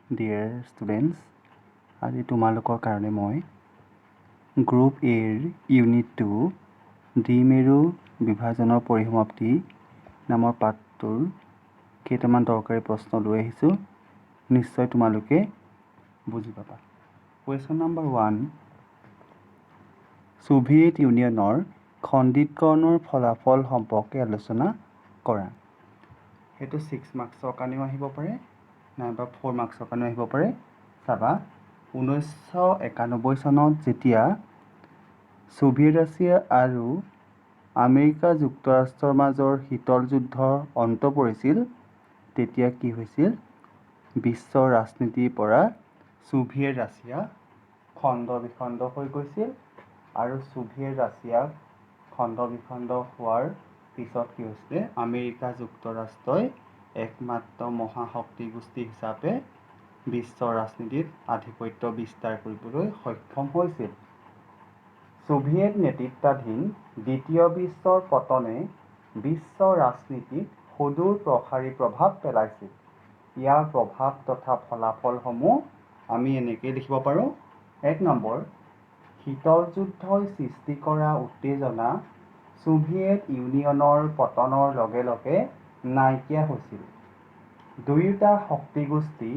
Dear students, আজি তোমালোকৰ কাৰণে মই গ্ৰুপ এৰ ইউনিট 2 দ্বিমেৰু বিভাজনৰ পৰিসমাপ্তি নামৰ পাঠটোৰ কেইটামান দৰকাৰী প্ৰশ্ন লৈ আহিছোঁ। নিশ্চয় তোমালোকে বুজি পাবা। কুৱেশ্যন নম্বৰ 1, ছোভিয়েট ইউনিয়নৰ খণ্ডিতকৰণৰ ফলাফল সম্পৰ্কে আলোচনা কৰা। সেইটো 6 মাৰ্কছৰ কাৰণেও আহিব পাৰে নাইবা 4 মাৰ্কছৰ কাৰণেও আহিব পাৰে। চাবা, 1991 চনত যেতিয়া ছোভিয়েট ৰাছিয়া আৰু আমেৰিকা যুক্তৰাষ্ট্ৰৰ মাজৰ শীতল যুদ্ধৰ অন্ত পৰিছিল, তেতিয়া কি হৈছিল? বিশ্বৰ ৰাজনীতিৰ পৰা ছোভিয়েট ৰাছিয়া খণ্ড বিখণ্ড হৈ গৈছিল আৰু ছোভিয়েট ৰাছিয়া খণ্ড বিখণ্ড হোৱাৰ পিছত কি হৈছিলে? আমেৰিকা যুক্তৰাষ্ট্ৰই একমাত্ৰ মহাশক্তি গোষ্ঠী হিচাপে বিশ্বৰ ৰাজনীতিত আধিপত্য বিস্তাৰ কৰিবলৈ সক্ষম হৈছিল। ছোভিয়েট নেতৃত্বাধীন দ্বিতীয় বিশ্বৰ পতনে বিশ্ব ৰাজনীতিত সুদূৰ প্ৰসাৰী প্ৰভাৱ পেলাইছিল। ইয়াৰ প্ৰভাৱ তথা ফলাফলসমূহ আমি এনেকৈ লিখিব পাৰোঁ। 1 নম্বৰ, শীতল যুদ্ধই সৃষ্টি কৰা উত্তেজনা ছোভিয়েট ইউনিয়নৰ পতনৰ লগে লগে নাইকিয়া হৈছিল। দুয়োটা শক্তিগোষ্ঠী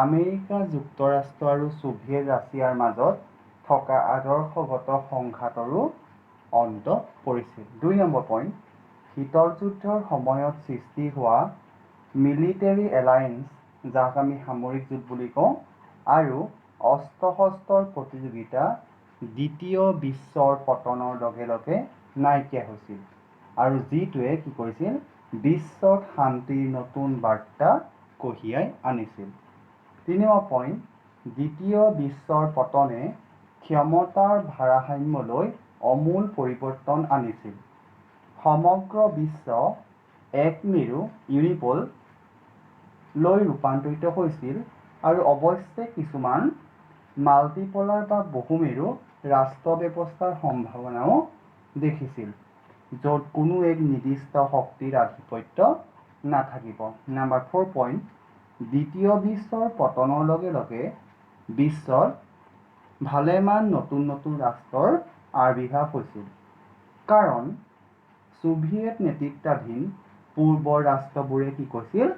আমেৰিকা যুক্তৰাষ্ট্ৰ আৰু ছোভিয়েট ৰাছিয়াৰ মাজত থকা আদৰ্শগত সংঘাতৰো অন্ত পৰিছিল। 2 নম্বৰ পইণ্ট, শীতল যুদ্ধৰ সময়ত সৃষ্টি হোৱা মিলিটেৰী এলায়েন্স, যাক আমি সামৰিক জোঁট বুলি কওঁ, আৰু অস্ত্ৰ শস্ত্ৰৰ প্ৰতিযোগিতা দ্বিতীয় বিশ্বৰ পতনৰ লগে লগে নাইকিয়া হৈছিল আৰু যিটোৱে কি কৰিছিল? বিশ্বত শান্তিৰ নতুন বাৰ্তা কঢ়িয়াই আনিছিল। 3 নম্বৰ পইণ্ট, দ্বিতীয় বিশ্বৰ পতনে ক্ষমতাৰ ভাৰসাম্যলৈ আমূল পৰিৱৰ্তন আনিছিল। সমগ্ৰ বিশ্ব একমেৰু ইউনিপ'ল লৈ ৰূপান্তৰিত হৈছিল আৰু অৱশ্যে কিছুমান মাল্টিপলাৰ বা বহুমেৰু ৰাষ্ট্ৰ ব্যৱস্থাৰ সম্ভাৱনাও দেখিছিল, য'ত কোনো এক নিৰ্দিষ্ট শক্তিৰ আধিপত্য নাথাকিব। নম্বৰ 4 পইণ্ট, দ্বিতীয় বিশ্বৰ পতনৰ লগে লগে বিশ্বত ভালেমান নতুন নতুন ৰাষ্ট্ৰৰ আবিৰ্ভাৱ হৈছিল, কাৰণ ছোভিয়েট নেতৃত্বাধীন পূৰ্বৰ ৰাষ্ট্ৰবোৰে কি কৈছিল?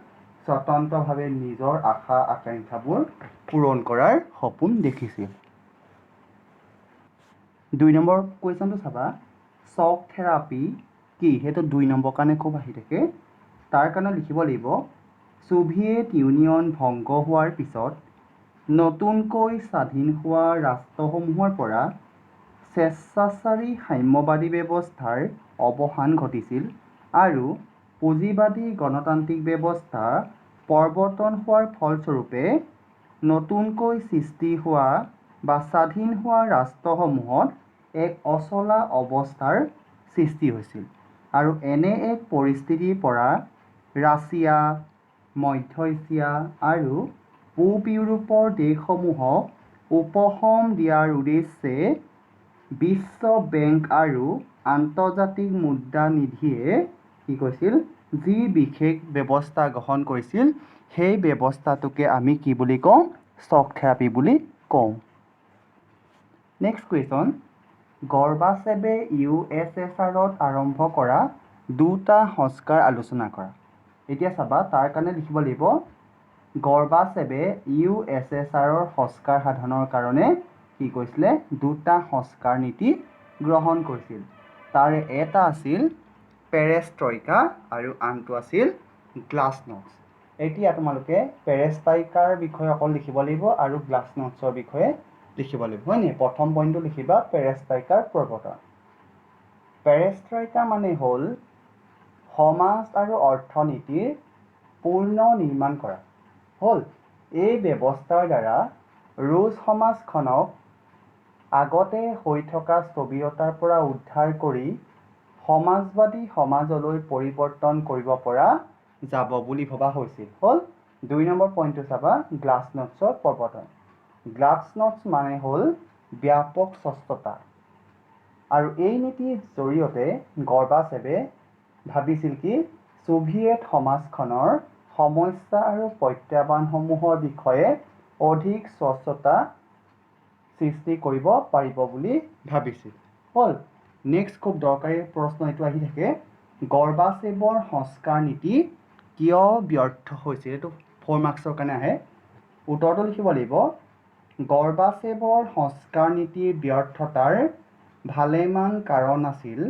স্বতন্ত্ৰভাৱে নিজৰ আশা আকাংক্ষাবোৰ পূৰণ কৰাৰ সপোন দেখিছিল। 2 নম্বৰ কুৱেশ্যনটো চাবা, শ্বক থেৰাপি কি? সেইটো 2 নম্বৰ কাৰণে খুব আহি থাকে। তাৰ কাৰণে লিখিব লাগিব, ছোভিয়েট ইউনিয়ন ভংগ হোৱাৰ পিছত নতুনকৈ স্বাধীন হোৱা ৰাষ্ট্ৰসমূহৰ পৰা স্বেচ্ছাচাৰী সাম্যবাদী ব্যৱস্থাৰ অৱসান ঘটিছিল আৰু পুঁজিবাদী গণতান্ত্ৰিক ব্যৱস্থা প্ৰৱৰ্তন হোৱাৰ ফলস্বৰূপে নতুনকৈ সৃষ্টি হোৱা বা স্বাধীন হোৱা ৰাষ্ট্ৰসমূহত এক অচলা অৱস্থাৰ সৃষ্টি হৈছিল আৰু এনে এক পৰিস্থিতিৰ পৰা ৰাছিয়া, মধ্য এছিয়া আৰু পূব ইউৰোপৰ দেশসমূহক উপশম দিয়াৰ উদ্দেশ্যে বিশ্ব বেংক আৰু আন্তৰ্জাতিক মুদ্ৰা নিধিয়ে কি কৈছিল? যি বিশেষ ব্যৱস্থা গ্ৰহণ কৰিছিল, সেই ব্যৱস্থাটোকে আমি কি বুলি কওঁ? শ্বক থেৰাপি বুলি কওঁ। নেক্সট কুৱেশ্যন, গৰ্বাচেৱে USSRত আৰম্ভ কৰা 2টা সংস্কাৰ আলোচনা কৰা। এতিয়া চাবা, তাৰ কাৰণে লিখিব লাগিব, গৰ্বাচেৱে USSRৰ সংস্কাৰ সাধনৰ কাৰণে কি কৰিছিলে? 2টা সংস্কাৰ নীতি গ্ৰহণ কৰিছিল। তাৰে এটা আছিল পেৰেষ্ট্ৰইকা আৰু আনটো আছিল গ্লাছনষ্ট। এতিয়া তোমালোকে পেৰেষ্ট্ৰইকাৰ বিষয়ে অকল লিখিব লাগিব আৰু গ্লাছনষ্টৰ বিষয়ে লিখিব লাগিব, হয় নে? প্ৰথম পইণ্টটো লিখিবা, পেৰেষ্ট্ৰইকাৰ প্ৰৱৰ্তন। পেৰেষ্ট্ৰইকা মানে হ'ল সমাজ আৰু অৰ্থনীতিৰ পূৰ্ণ নিৰ্মাণ কৰা। হ'ল এই ব্যৱস্থাৰ দ্বাৰা ৰুছ সমাজখনক আগতে হৈ থকা স্থবিৰতাৰ পৰা উদ্ধাৰ কৰি সমাজবাদী সমাজলৈ পৰিৱৰ্তন কৰিব পৰা যাব বুলি ভবা হৈছিল। হ'ল 2 নম্বৰ পইণ্টটো চাবা, গ্লাছনষ্টৰ প্ৰৱৰ্তন। গ্লাছনষ্ট মানে হ'ল ব্যাপক স্বচ্ছতা আৰু এই নীতিৰ জৰিয়তে গৰ্বাচেৱে ভাবিছিল কি? ছোভিয়েট সমাজখনৰ সমস্যা আৰু প্ৰত্যাহ্বানসমূহৰ বিষয়ে অধিক স্বচ্ছতা সৃষ্টি কৰিব পাৰিব বুলি ভাবিছিল। হ'ল নেক্সট খুব দৰকাৰী প্ৰশ্ন এইটো আহি থাকে, গৰ্বাচেৱৰ সংস্কাৰ নীতি কিয় ব্যৰ্থ হৈছিল? এইটো 4 মাৰ্কছৰ কাৰণে আহে। উত্তৰটো লিখিব লাগিব, গৰ্বাচেৱৰ সংস্কাৰ নীতিৰ ব্যৰ্থতাৰ ভালেমান কাৰণ আছিল,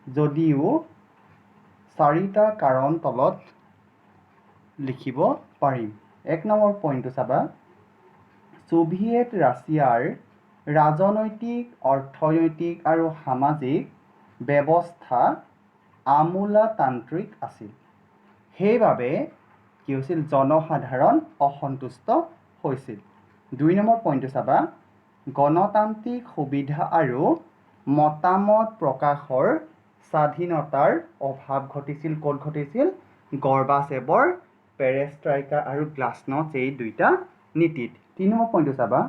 যদিও 4টা কাৰণ তলত লিখিব পাৰিম। 1 নম্বৰ পইণ্টটো চাবা, ছোভিয়েট ৰাছিয়াৰ ৰাজনৈতিক, অৰ্থনৈতিক আৰু সামাজিক ব্যৱস্থা আমোলাতান্ত্ৰিক আছিল। সেইবাবে কি হৈছিল? জনসাধাৰণ অসন্তুষ্ট হৈছিল। 2 নম্বৰ পইণ্টটো চাবা, গণতান্ত্ৰিক সুবিধা আৰু মতামত প্ৰকাশৰ স্বাধীনতাৰ অভাৱ ঘটিছিল। ক'ত ঘটিছিল? গৰ্বাচেৱৰ পেৰেষ্ট্ৰাইকা আৰু গ্লাছনষ্ট এই 2টা নীতিত। 3 নম্বৰ পইণ্টটো চাবা,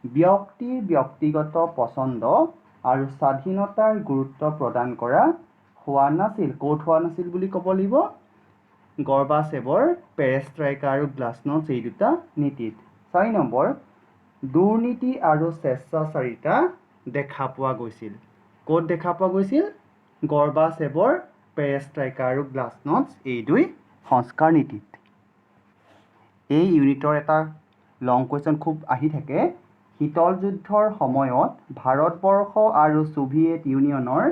ব্যক্তিৰ ব্যক্তিগত পচন্দ আৰু স্বাধীনতাৰ গুৰুত্ব প্ৰদান কৰা হোৱা নাছিল। ক'ত হোৱা নাছিল বুলি ক'ব লাগিব? গৰ্বাচেৱৰ পেৰেষ্ট্ৰাইকা আৰু গ্লাছনষ্ট এই 2টা নীতিত। 4 নম্বৰ, দুৰ্নীতি আৰু স্বেচ্ছাচাৰিতা দেখা পোৱা গৈছিল। ক'ত দেখা পোৱা গৈছিল? গৰ্বাচেৱৰ পেৰেষ্ট্ৰাইকা আৰু গ্লাছনষ্ট এই 2 সংস্কাৰ নীতিত। এই ইউনিটৰ এটা লং কুৱেশ্যন খুব আহি থাকে, শীতল যুদ্ধৰ সময়ত ভাৰতবৰ্ষ আৰু ছোভিয়েট ইউনিয়নৰ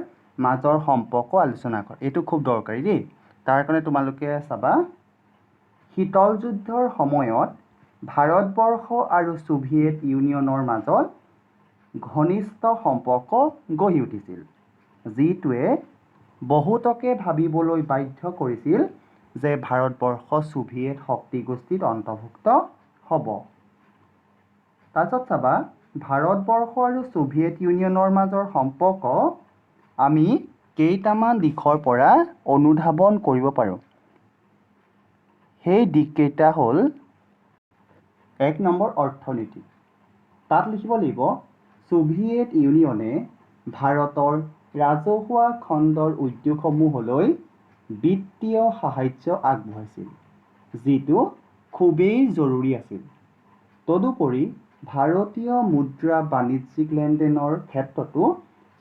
মাজৰ সম্পৰ্ক আলোচনা কৰ। এইটো খুব দৰকাৰী দেই। তাৰ কাৰণে তোমালোকে চাবা, শীতল যুদ্ধৰ সময়ত ভাৰতবৰ্ষ আৰু ছোভিয়েট ইউনিয়নৰ মাজত ঘনিষ্ঠ সম্পৰ্ক গঢ়ি উঠিছিল, যিটোৱে বহুতকে ভাবিবলৈ বাধ্য কৰিছিল যে ভাৰতবৰ্ষ ছোভিয়েট শক্তিগোষ্ঠীত অন্তৰ্ভুক্ত হ'ব। তাৰপিছত চাবা, ভাৰতবৰ্ষ আৰু ছোভিয়েট ইউনিয়নৰ মাজৰ সম্পৰ্ক আমি কেইটামান দিশৰ পৰা অনুধাৱন কৰিব পাৰোঁ। সেই দিশকেইটা হ'ল, 1 নম্বৰ অৰ্থনীতি। তাত লিখিব লাগিব, ছোভিয়েট ইউনিয়নে ভাৰতৰ ৰাজহুৱা খণ্ডৰ উদ্যোগসমূহলৈ বিত্তীয় সাহায্য আগবঢ়াইছিল, যিটো খুবেই জৰুৰী আছিল। তদুপৰি ভাৰতীয় মুদ্ৰা বাণিজ্যিক লেনদেনৰ ক্ষেত্ৰতো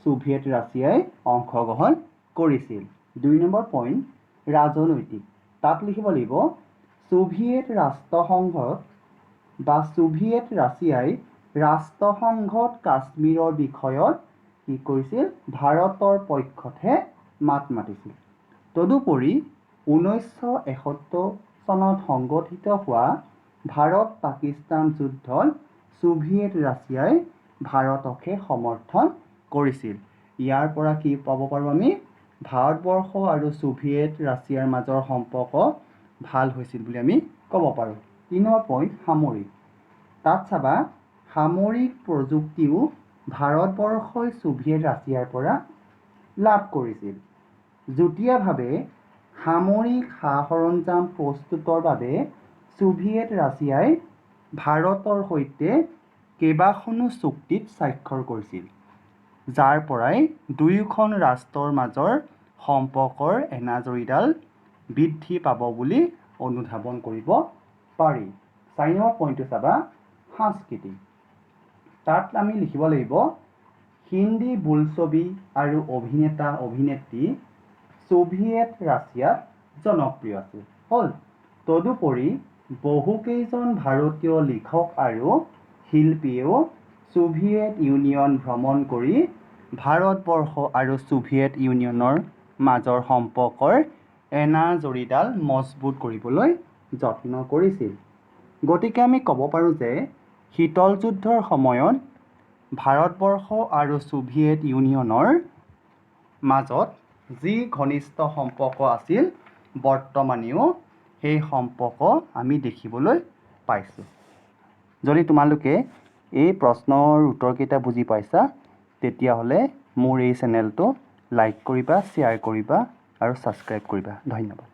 ছোভিয়েট ৰাছিয়াই অংশগ্ৰহণ কৰিছিল। 2 নম্বৰ পইণ্ট, ৰাজনৈতিক। তাত লিখিব লাগিব, ছোভিয়েট ৰাষ্ট্ৰসংঘত বা ছোভিয়েট ৰাছিয়াই ৰাষ্ট্ৰসংঘত কাশ্মীৰৰ বিষয়ত কি কৰিছিল? ভাৰতৰ পক্ষতহে মাত মাতিছিল। তদুপৰি 1971 চনত সংঘটিত হোৱা ভাৰত-পাকিস্তান যুদ্ধত ছোভিয়েট ৰাছিয়াই ভাৰতকহে সমৰ্থন কৰিছিল। ইয়াৰ পৰা কি পাব পাৰোঁ আমি? ভাৰতবৰ্ষ আৰু ছোভিয়েট ৰাছিয়াৰ মাজৰ সম্পৰ্ক ভাল হৈছিল বুলি আমি ক'ব পাৰোঁ। 3 নম্বৰ পইণ্ট, সামৰিক। তাত চাবা, সামৰিক প্ৰযুক্তিও ভাৰতবৰ্ষই ছোভিয়েট ৰাছিয়াৰ পৰা লাভ কৰিছিল। যুটীয়াভাৱে সামৰিক সা-সৰঞ্জাম প্ৰস্তুতৰ বাবে ছোভিয়েট ৰাছিয়াই ভাৰতৰ সৈতে কেইবাখনো চুক্তিত স্বাক্ষৰ কৰিছিল, যাৰ পৰাই দুয়োখন ৰাষ্ট্ৰৰ মাজৰ সম্পৰ্কৰ এনাজৰীডাল বৃদ্ধি পাব বুলি অনুধাৱন কৰিব পাৰি। 4 নম্বৰ পইণ্টটো চাবা, সাংস্কৃতিক। তাত আমি লিখিব লাগিব, হিন্দী বোলছবি আৰু অভিনেতা অভিনেত্ৰী ছোভিয়েট ৰাছিয়াত জনপ্ৰিয় আছিল। হ'ল তদুপৰি বহুকেইজন ভাৰতীয় লিখক আৰু শিল্পীয়েও ছোভিয়েট ইউনিয়ন ভ্ৰমণ কৰি ভাৰতবৰ্ষ আৰু ছোভিয়েট ইউনিয়নৰ মাজৰ সম্পৰ্কৰ এনাজৰীডাল মজবুত কৰিবলৈ যত্ন কৰিছিল। গতিকে আমি ক'ব পাৰোঁ যে শীতল যুদ্ধৰ সময়ত ভাৰতবৰ্ষ আৰু ছোভিয়েট ইউনিয়নৰ মাজত যি ঘনিষ্ঠ সম্পৰ্ক আছিল, বৰ্তমানেও সেই সম্পৰ্ক আমি দেখিবলৈ পাইছোঁ। যদি তোমালোকে এই প্ৰশ্নৰ উত্তৰকেইটা বুজি পাইছা, তেতিয়াহ'লে মোৰ এই চেনেলটো লাইক কৰিবা, শ্বেয়াৰ কৰিবা আৰু ছাবস্ক্ৰাইব কৰিবা। ধন্যবাদ।